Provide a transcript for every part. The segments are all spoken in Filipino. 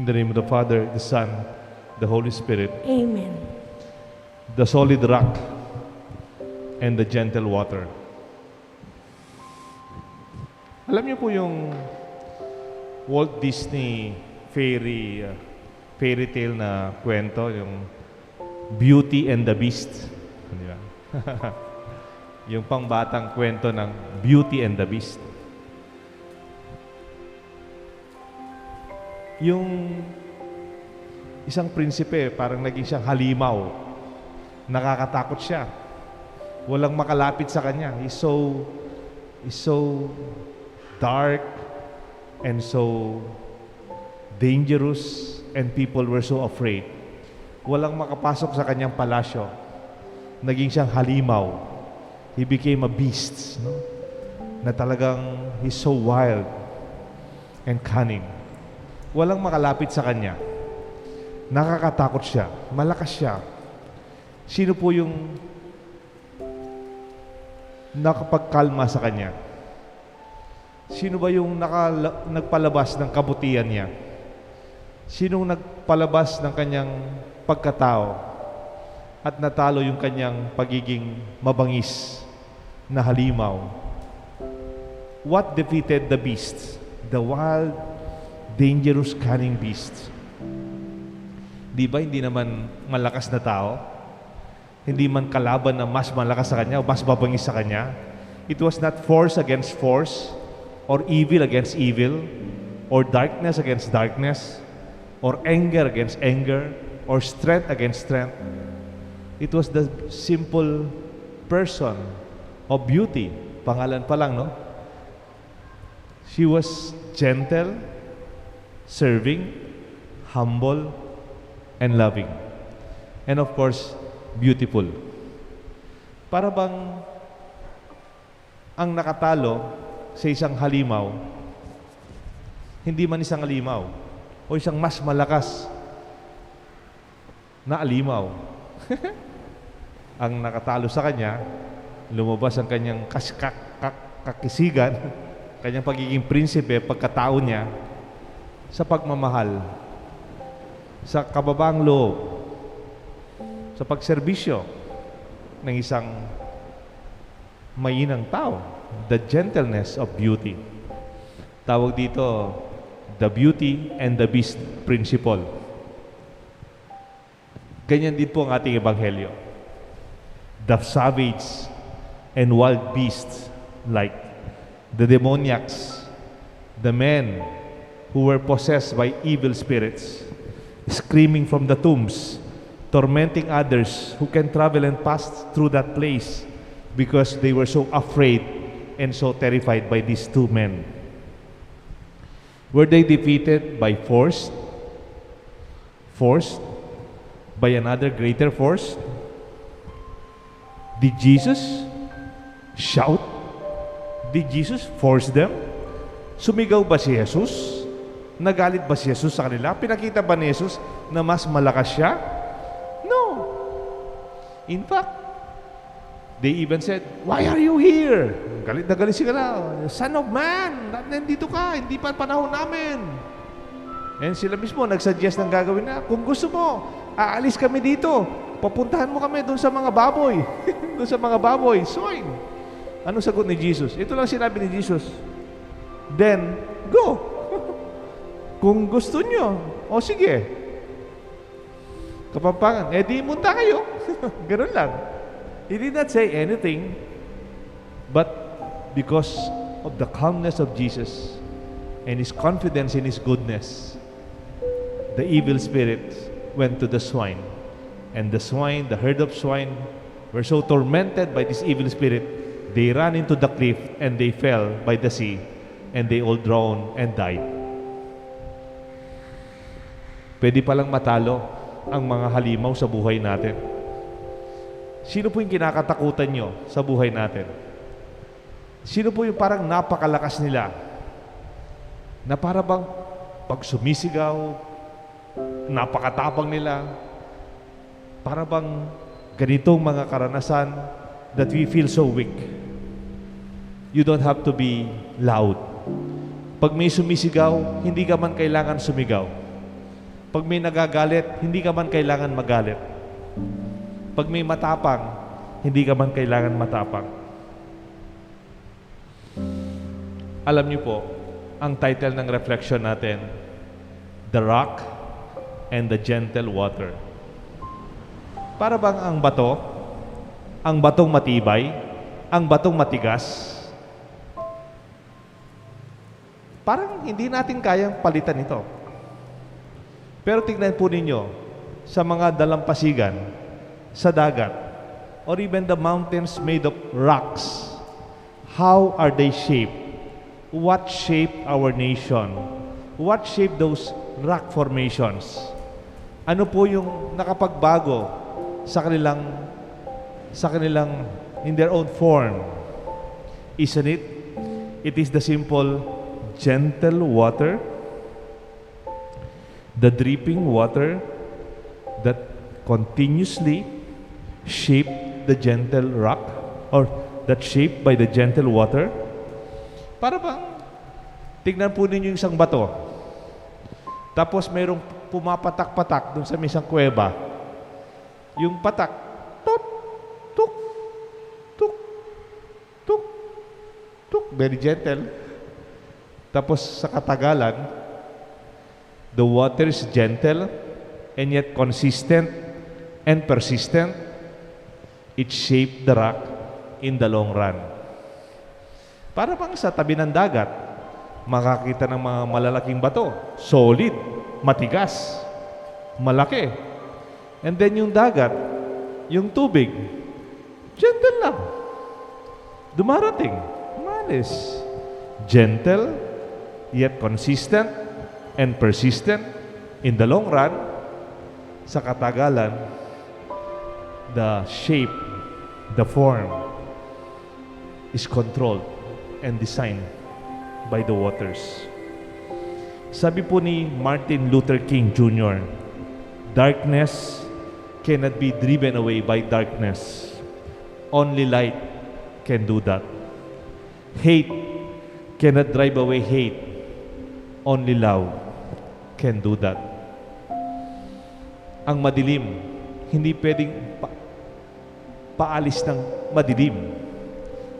In the name of the Father, the Son, the Holy Spirit, Amen. the solid rock, and the gentle water. Alam niyo po yung Walt Disney fairy tale na kwento, yung Beauty and the Beast. Di ba? Yung pangbatang kwento ng Beauty and the Beast. Yung isang prinsipe, parang naging siyang halimaw. Nakakatakot siya. Walang makalapit sa kanya. He's so dark and so dangerous, and people were so afraid. Walang makapasok sa kanyang palasyo. Naging siyang halimaw. He became a beast, no? Na talagang he's so wild and cunning. Walang makalapit sa kanya. Nakakatakot siya. Malakas siya. Sino po yung nakapagkalma sa kanya? Sino ba yung nagpalabas ng kabutihan niya? Sinong nagpalabas ng kanyang pagkatao at natalo yung kanyang pagiging mabangis na halimaw? What defeated the beast? The wild, dangerous, cunning beast. Di ba hindi naman malakas na tao? Hindi man kalaban na mas malakas sa kanya o mas mabangis sa kanya. It was not force against force, or evil against evil, or darkness against darkness, or anger against anger, or strength against strength. It was the simple person of beauty. Pangalan pa lang, no? She was gentle, serving, humble, and loving. And of course, beautiful. Para bang ang nakatalo sa isang halimaw, hindi man isang halimaw o isang mas malakas na alimaw. Ang nakatalo sa kanya, lumabas ang kanyang kakisigan, kanyang pagiging prinsipe, pagkatao niya, sa pagmamahal, sa kababaang loob, sa pagserbisyo ng isang mainang tao. The gentleness of beauty. Tawag dito, the beauty and the beast principle. Ganyan din po ang ating ebanghelyo. The savage and wild beasts, like the demoniacs, the men who were possessed by evil spirits, screaming from the tombs, tormenting others who can travel and pass through that place because they were so afraid and so terrified by these two men. Were they defeated by force? Forced by another greater force? Did Jesus shout? Did Jesus force them? Sumigaw ba si Jesus? Nagalit ba si Jesus sa kanila? Pinakita ba ni Jesus na mas malakas siya? No. In fact, they even said, "Why are you here?" Galit na galit sila. "Son of man, nandito ka, hindi pa panahon namin." And sila mismo nagsuggest ng gagawin na, "Kung gusto mo, aalis kami dito. Papuntahan mo kami doon sa mga baboy." Doon sa mga baboy. Soin. Anong sagot ni Jesus? Ito lang sinabi ni Jesus. "Then, go." Kung gusto nyo, o sige. Kapampangan, di munta kayo. Ganun lang. He did not say anything, but because of the calmness of Jesus and his confidence in his goodness, the evil spirit went to the swine. And the swine, the herd of swine, were so tormented by this evil spirit, they ran into the cliff and they fell by the sea, and they all drowned and died. Pwede palang matalo ang mga halimaw sa buhay natin. Sino po yung kinakatakutan nyo sa buhay natin? Sino po yung parang napakalakas nila? Na para bang pag sumisigaw, napakatapang nila, para bang ganitong mga karanasan that we feel so weak. You don't have to be loud. Pag may sumisigaw, hindi ka man kailangan sumigaw. Pag may nagagalit, hindi ka man kailangan magalit. Pag may matapang, hindi ka man kailangan matapang. Alam niyo po, ang title ng reflection natin, The Rock and the Gentle Water. Para bang ang batong matibay, ang batong matigas, parang hindi natin kayang palitan ito. Pero tignan po ninyo, sa mga dalampasigan, sa dagat, or even the mountains made of rocks, how are they shaped? What shaped our nation? What shaped those rock formations? Ano po yung nakapagbago sa kanilang in their own form? Isn't it? It is the simple gentle water, the dripping water that continuously shape the gentle rock, or that shaped by the gentle water. Para bang tignan po ninyo yung isang bato, tapos mayroong pumapatak-patak dun sa isang kuweba. Yung patak, tuk, tuk, tuk, tuk, tuk, very gentle. Tapos sa katagalan, the water is gentle and yet consistent and persistent. It shaped the rock in the long run. Para bang sa tabi ng dagat, makakita ng mga malalaking bato, solid, matigas, malaki. And then yung dagat, yung tubig, gentle lang. Dumarating, umalis. Gentle, yet consistent and persistent in the long run. Sa katagalan, the shape, the form is controlled and designed by the waters. Sabi po ni Martin Luther King Jr., darkness cannot be driven away by darkness. Only light can do that. Hate cannot drive away hate. Only love can do that. Ang madilim, hindi pwedeng paalis ng madilim.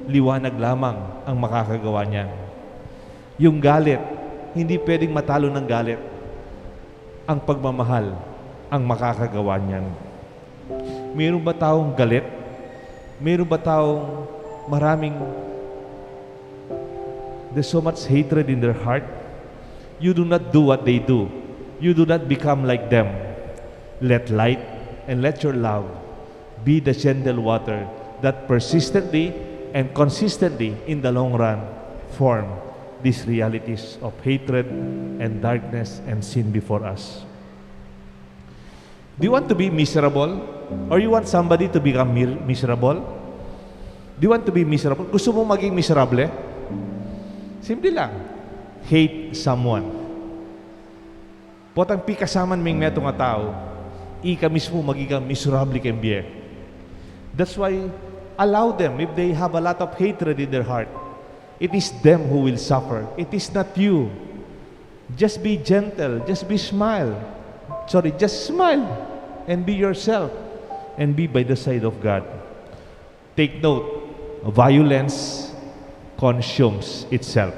Liwanag lamang ang makakagawa niyan. Yung galit, hindi pwedeng matalo ng galit. Ang pagmamahal ang makakagawa niyan. Mayroon ba taong galit? Mayroon ba taong there's so much hatred in their heart? You do not do what they do. You do not become like them. Let light and let your love be the gentle water that persistently and consistently in the long run form these realities of hatred and darkness and sin before us. Do you want to be miserable? Or you want somebody to become miserable? Do you want to be miserable? Gusto mo maging miserable? Simple lang. Hate someone. Potang pikasaman ming neto nga tao, ika mismo magiging miserable kembye. That's why allow them if they have a lot of hatred in their heart. It is them who will suffer. It is not you. Just be gentle. Just smile and be yourself and be by the side of God. Take note, violence consumes itself.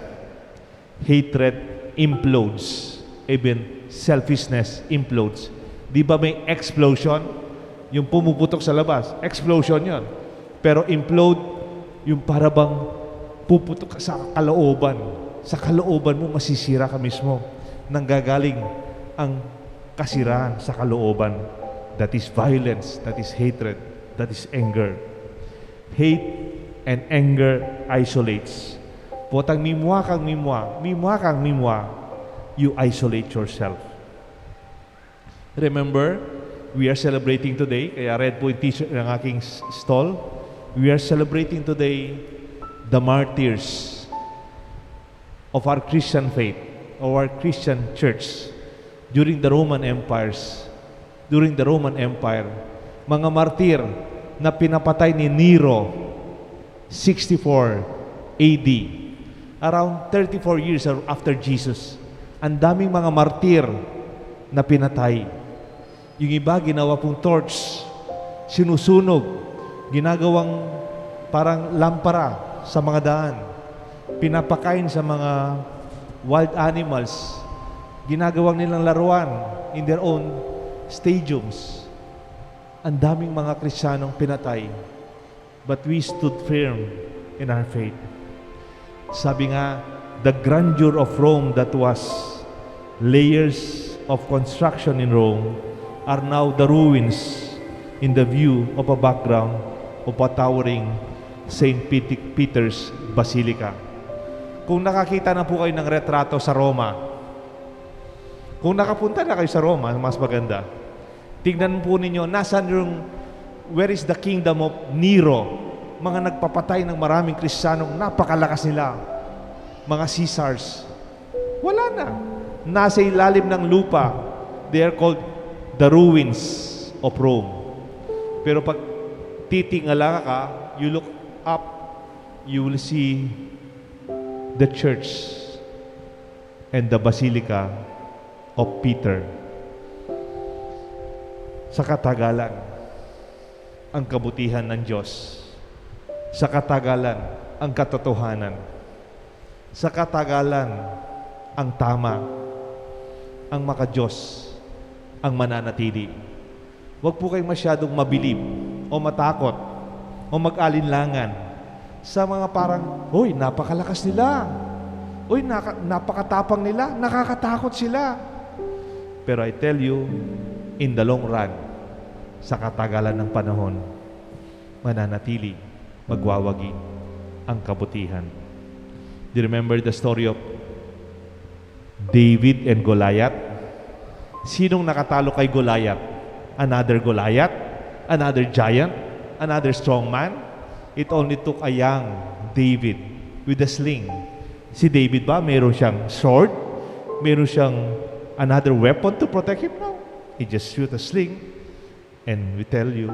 Hatred implodes. Even selfishness implodes. Di ba may explosion? Yung pumuputok sa labas, explosion yon. Pero implode, yung parabang puputok ka sa kalooban. Sa kalooban mo, masisira ka mismo. Nanggagaling ang kasiraan sa kalooban. That is violence, that is hatred, that is anger. Hate and anger isolates. Potang mimwa kang mimwa, you isolate yourself. Remember, we are celebrating today, kaya red po yung t-shirt ng aking stall. We are celebrating today the martyrs of our Christian faith, of our Christian church during the Roman empires. During the Roman Empire, mga martir na pinapatay ni Nero 64 AD, around 34 years after Jesus. Ang daming mga martir na pinatay. Yung iba, ginawa pong torch, sinusunog, ginagawang parang lampara sa mga daan, pinapakain sa mga wild animals, ginagawang nilang laruan in their own stadiums. Ang daming mga Kristiyanong pinatay, but we stood firm in our faith. Sabi nga, the grandeur of Rome that was layers of construction in Rome are now the ruins in the view of a background of a towering St. Peter's Basilica. Kung nakakita na po kayo ng retrato sa Roma, kung nakapunta na kayo sa Roma, mas maganda, tignan po ninyo, nasan yung, where is the kingdom of Nero? Mga nagpapatay ng maraming Kristiyanong, napakalakas nila. Mga Caesars. Wala na. Nasa ilalim ng lupa. They are called the ruins of Rome. Pero pag titingala ka, you look up, you will see the church and the Basilica of Peter. Sa katagalan, ang kabutihan ng Diyos. Sa katagalan, ang katotohanan. Sa katagalan, ang tama, ang makadiyos, ang mananatili. Huwag po kayong masyadong mabilib o matakot o mag-alinlangan sa mga parang, uy, napakalakas nila. Uy, napakatapang nila. Nakakatakot sila. Pero I tell you, in the long run, sa katagalan ng panahon, mananatili, magwawagi ang kabutihan. Do you remember the story of David and Goliath? Sinong nakatalo kay Goliath? Another Goliath? Another giant? Another strong man? It only took a young David with a sling. Si David ba, meron siyang sword? Meron siyang another weapon to protect him? No. He just shoot a sling, and we tell you,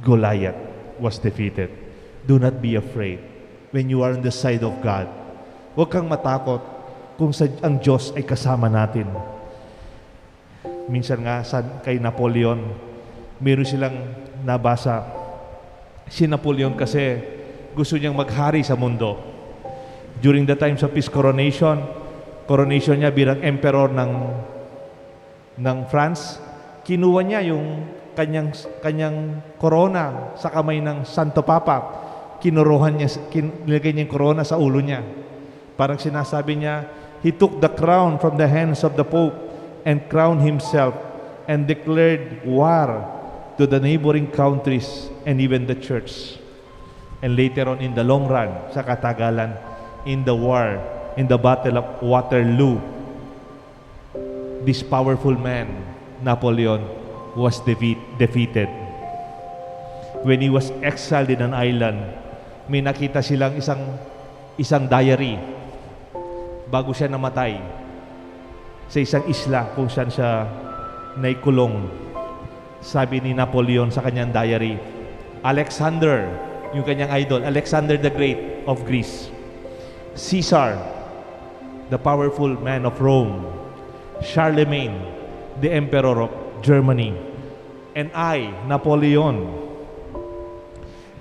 Goliath was defeated. Do not be afraid when you are on the side of God. Huwag kang matakot kung ang Diyos ay kasama natin. Minsan nga kay Napoleon, meron silang nabasa. Si Napoleon kasi gusto niyang maghari sa mundo. During the times of his coronation niya bilang emperor ng France, kinuha niya yung kanyang corona sa kamay ng Santo Papa. Nilagay niya yung corona sa ulo niya. Parang sinasabi niya, he took the crown from the hands of the Pope and crowned himself and declared war to the neighboring countries and even the church. And later on, in the long run, sa katagalan, in the war, in the battle of Waterloo, this powerful man, Napoleon, was defeated. When he was exiled in an island, may nakita silang isang diary bago siya namatay sa isang isla kung saan siya naikulong. Sabi ni Napoleon sa kanyang diary, Alexander, yung kanyang idol, Alexander the Great of Greece, Caesar, the powerful man of Rome, Charlemagne, the emperor of Germany, and I, Napoleon,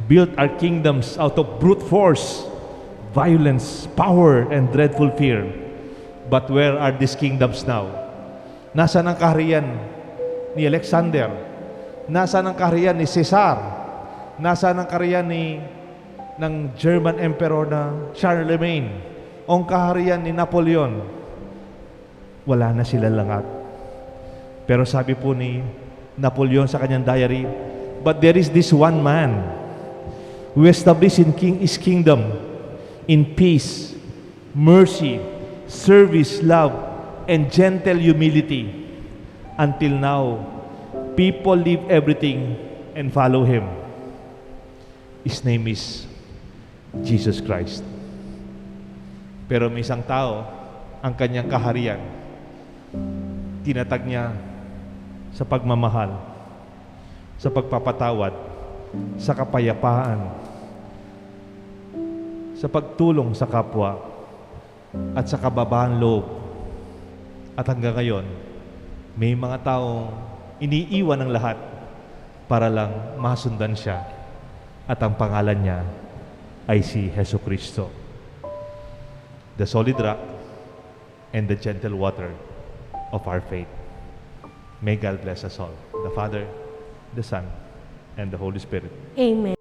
built our kingdoms out of brute force, violence, power, and dreadful fear. But where are these kingdoms now? Nasaan ang kaharian ni Alexander? Nasaan ang kaharian ni Caesar? Nasaan ang kaharian ng German emperor na Charlemagne? O ang kaharian ni Napoleon? Wala na sila lahat. Pero sabi po ni Napoleon sa kanyang diary, but there is this one man who established his kingdom in peace, mercy, service, love, and gentle humility. Until now, people leave everything and follow him. His name is Jesus Christ. Pero may isang tao, ang kanyang kaharian, tinatag niya sa pagmamahal, sa pagpapatawad, sa kapayapaan, sa pagtulong sa kapwa, at sa kababaan loob. At hanggang ngayon, May mga taong iniiwan ng lahat para lang masundan siya at ang pangalan niya ay si Heso Kristo, the solid rock and the gentle water of our faith. May God bless us all, the Father, the Son, and the Holy Spirit. Amen.